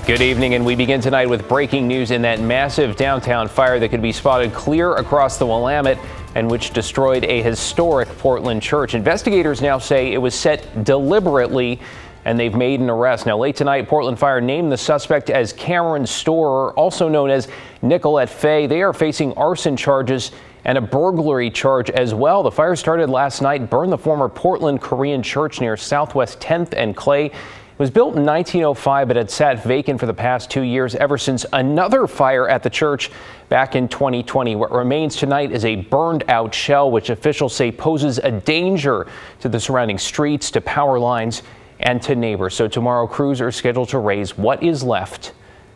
Good evening, and we begin tonight with breaking news in that massive downtown fire that could be spotted clear across the Willamette and which destroyed a historic Portland church. Investigators now say it was set deliberately, and they've made an arrest. Now, late tonight, Portland Fire named the suspect as Cameron Storer, also known as Nicolette Fay. They are facing arson charges and a burglary charge as well. The fire started last night, burned the former Portland Korean church near Southwest 10th and Clay. It was built in 1905, but had sat vacant for the past 2 years ever since another fire at the church back in 2020. What remains tonight is a burned out shell, which officials say poses a danger to the surrounding streets, to power lines, and to neighbors. So tomorrow, crews are scheduled to raise what is left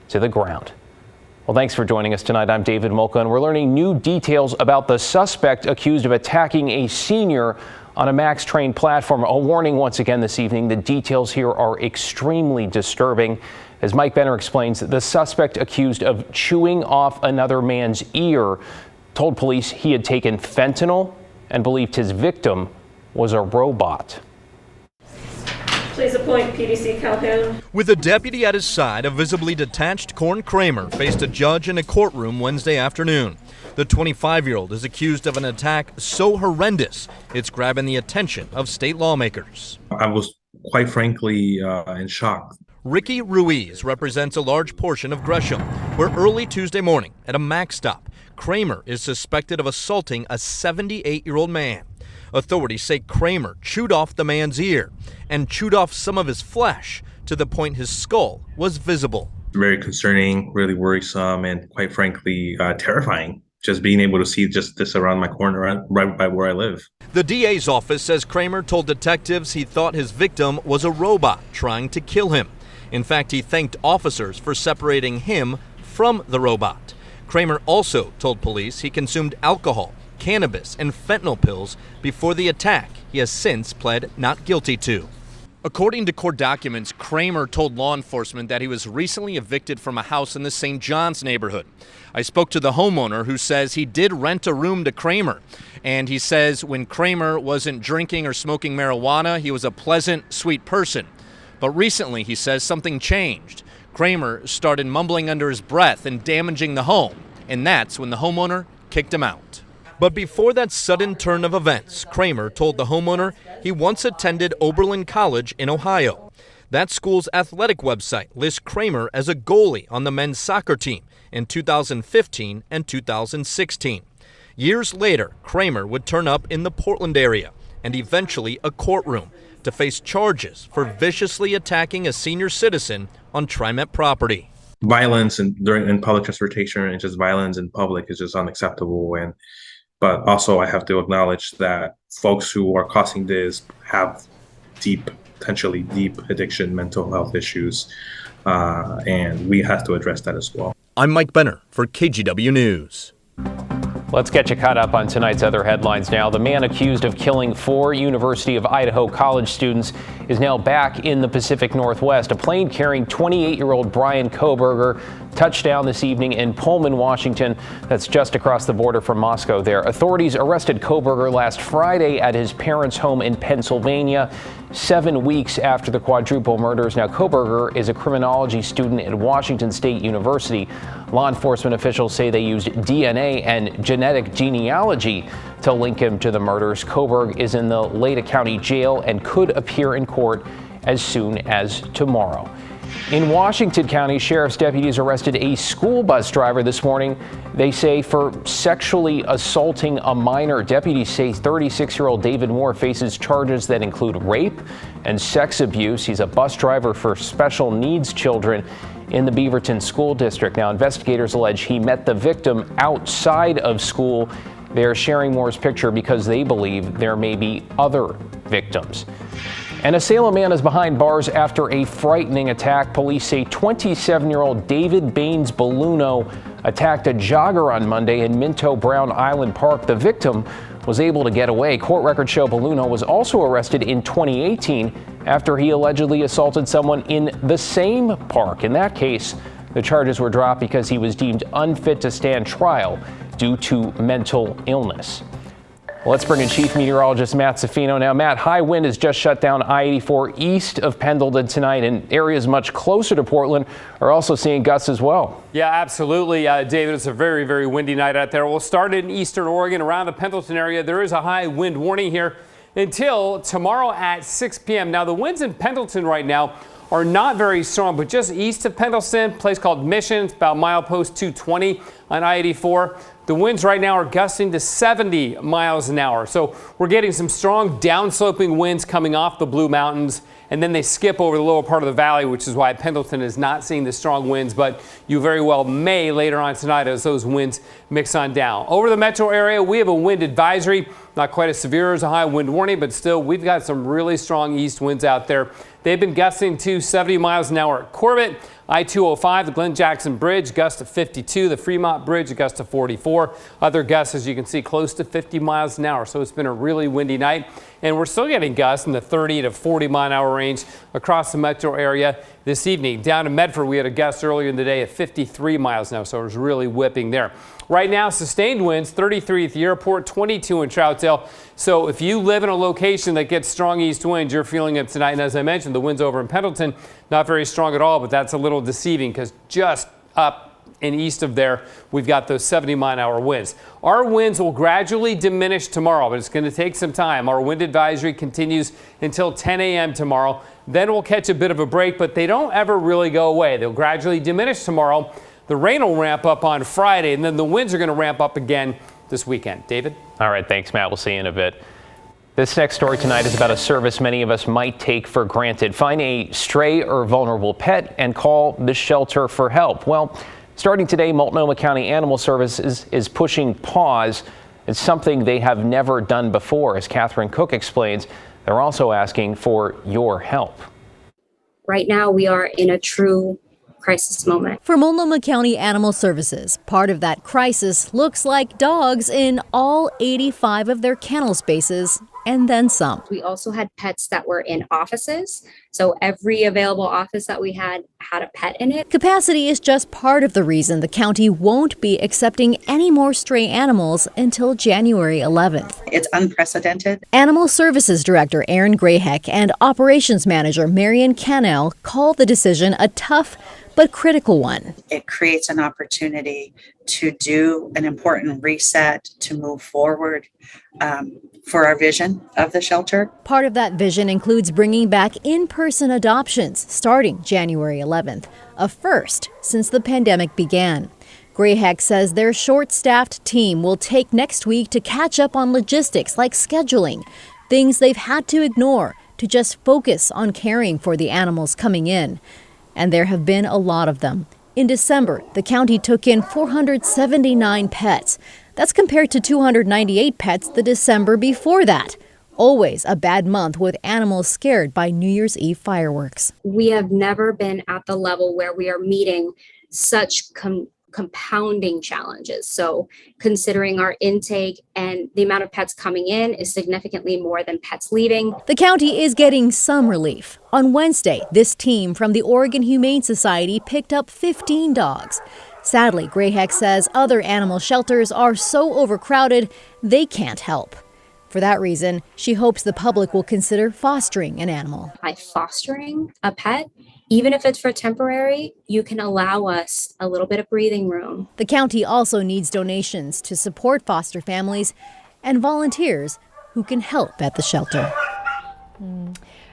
to the ground. Well, thanks for joining us tonight. I'm David Molka, and we're learning new details about the suspect accused of attacking a senior on a MAX train platform. A warning once again this evening. The details here are extremely disturbing. As Mike Benner explains, the suspect accused of chewing off another man's ear told police he had taken fentanyl and believed his victim was a robot. Please appoint PDC Calhoun. With a deputy at his side, a visibly detached Corn Kramer faced a judge in a courtroom Wednesday afternoon. The 25-year-old is accused of an attack so horrendous it's grabbing the attention of state lawmakers. I was quite frankly in shock. Ricky Ruiz represents a large portion of Gresham, where early Tuesday morning at a MAX stop, Kramer is suspected of assaulting a 78-year-old man. Authorities say Kramer chewed off the man's ear and chewed off some of his flesh to the point his skull was visible. Very concerning, really worrisome, and quite frankly terrifying. Just being able to see just this around my corner, right by where I live. The DA's office says Kramer told detectives he thought his victim was a robot trying to kill him. In fact, he thanked officers for separating him from the robot. Kramer also told police he consumed alcohol, cannabis, and fentanyl pills before the attack he has since pled not guilty to. According to court documents, Kramer told law enforcement that he was recently evicted from a house in the St. John's neighborhood. I spoke to the homeowner, who says he did rent a room to Kramer. And he says when Kramer wasn't drinking or smoking marijuana, he was a pleasant, sweet person. But recently, he says, something changed. Kramer started mumbling under his breath and damaging the home. And that's when the homeowner kicked him out. But before that sudden turn of events, Kramer told the homeowner he once attended Oberlin College in Ohio. That school's athletic website lists Kramer as a goalie on the men's soccer team in 2015 and 2016. Years later, Kramer would turn up in the Portland area and eventually a courtroom to face charges for viciously attacking a senior citizen on TriMet property. Violence in public transportation and just violence in public is just unacceptable. But also I have to acknowledge that folks who are causing this have potentially deep addiction, mental health issues, and we have to address that as well. I'm Mike Benner for KGW News. Let's get you caught up on tonight's other headlines now. The man accused of killing 4 University of Idaho college students is now back in the Pacific Northwest. A plane carrying 28-year-old Brian Kohberger touched down this evening in Pullman, Washington. That's just across the border from Moscow there. Authorities arrested Kohberger last Friday at his parents' home in Pennsylvania, 7 weeks after the quadruple murders. Now, Kohberger is a criminology student at Washington State University. Law enforcement officials say they used DNA and genetic genealogy to link him to the murders. Kohberger is in the Lada County Jail and could appear in court as soon as tomorrow. In Washington County, sheriff's deputies arrested a school bus driver this morning, they say, for sexually assaulting a minor. Deputies say 36-year-old David Moore faces charges that include rape and sex abuse. He's a bus driver for special needs children in the Beaverton School District. Now, investigators allege he met the victim outside of school. They're sharing Moore's picture because they believe there may be other victims. And a Salem man is behind bars after a frightening attack. Police say 27-year-old David Baines Balluno attacked a jogger on Monday in Minto Brown Island Park. The victim was able to get away. Court records show Balluno was also arrested in 2018 after he allegedly assaulted someone in the same park. In that case, the charges were dropped because he was deemed unfit to stand trial due to mental illness. Well, let's bring in Chief Meteorologist Matt Safino. Now, Matt, high wind has just shut down I-84 east of Pendleton tonight, and areas much closer to Portland are also seeing gusts as well. Yeah, absolutely, David. It's a very, very windy night out there. We'll start in eastern Oregon around the Pendleton area. There is a high wind warning here until tomorrow at 6 p.m. Now, the winds in Pendleton right now are not very strong, but just east of Pendleton, a place called Mission, it's about milepost 220 on I-84. The winds right now are gusting to 70 miles an hour. So we're getting some strong downsloping winds coming off the Blue Mountains, and then they skip over the lower part of the valley, which is why Pendleton is not seeing the strong winds, but you very well may later on tonight as those winds mix on down. Over the metro area, we have a wind advisory, not quite as severe as a high wind warning, but still we've got some really strong east winds out there. They've been gusting to 70 miles an hour at Corbett, I-205, the Glen Jackson Bridge, gust to 52, the Fremont Bridge, a gust to 44. Other gusts, as you can see, close to 50 miles an hour. So it's been a really windy night, and we're still getting gusts in the 30 to 40 mile an hour range across the metro area this evening. Down in Medford, we had a gust earlier in the day at 53 miles an hour, so it was really whipping there. Right now, sustained winds, 33 at the airport, 22 in Troutdale. So if you live in a location that gets strong east winds, you're feeling it tonight. And as I mentioned, the winds over in Pendleton, not very strong at all, but that's a little deceiving because just up and east of there, we've got those 70 mile an hour winds. Our winds will gradually diminish tomorrow, but it's going to take some time. Our wind advisory continues until 10 a.m. tomorrow. Then we'll catch a bit of a break, but they don't ever really go away. They'll gradually diminish tomorrow. The rain will ramp up on Friday, and then the winds are going to ramp up again this weekend. David? All right, thanks, Matt. We'll see you in a bit. This next story tonight is about a service many of us might take for granted. Find a stray or vulnerable pet and call the shelter for help. Well, starting today, Multnomah County Animal Services is pushing pause. It's something they have never done before. As Catherine Cook explains, they're also asking for your help. Right now, we are in a true crisis moment. For Multnomah County Animal Services, part of that crisis looks like dogs in all 85 of their kennel spaces and then some. We also had pets that were in offices. So every available office that we had a pet in it. Capacity is just part of the reason the county won't be accepting any more stray animals until January 11th. It's unprecedented. Animal Services Director Aaron Grayheck and Operations Manager Marion Cannell call the decision a tough but critical one. It creates an opportunity to do an important reset, to move forward for our vision of the shelter. Part of that vision includes bringing back in-person adoptions starting January 11th, a first since the pandemic began. Grayheck says their short-staffed team will take next week to catch up on logistics like scheduling, things they've had to ignore to just focus on caring for the animals coming in. And there have been a lot of them. In December, the county took in 479 pets. That's compared to 298 pets the December before that. Always a bad month with animals scared by New Year's Eve fireworks. We have never been at the level where we are meeting such compounding challenges. So considering our intake and the amount of pets coming in is significantly more than pets leaving. The county is getting some relief. On Wednesday, this team from the Oregon Humane Society picked up 15 dogs. Sadly, Grayheck says other animal shelters are so overcrowded they can't help. For that reason, she hopes the public will consider fostering an animal. By fostering a pet, even if it's for temporary, you can allow us a little bit of breathing room. The county also needs donations to support foster families and volunteers who can help at the shelter.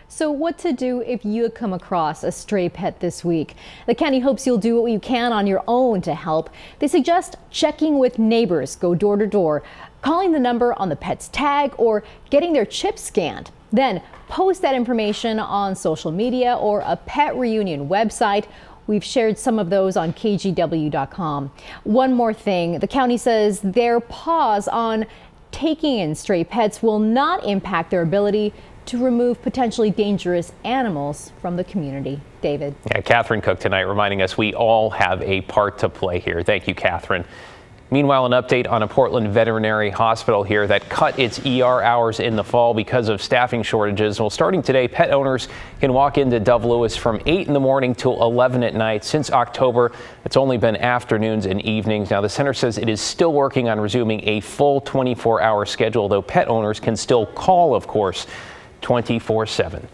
So what to do if you come across a stray pet this week? The county hopes you'll do what you can on your own to help. They suggest checking with neighbors, go door to door, calling the number on the pet's tag, or getting their chip scanned. Then post that information on social media or a pet reunion website. We've shared some of those on KGW.com. One more thing, the county says their pause on taking in stray pets will not impact their ability to remove potentially dangerous animals from the community. David. Yeah, Catherine Cook tonight reminding us we all have a part to play here. Thank you, Catherine. Meanwhile, an update on a Portland veterinary hospital here that cut its ER hours in the fall because of staffing shortages. Well, starting today, pet owners can walk into Dove Lewis from 8 in the morning till 11 at night. Since October, it's only been afternoons and evenings. Now, the center says it is still working on resuming a full 24-hour schedule, though pet owners can still call, of course, 24/7.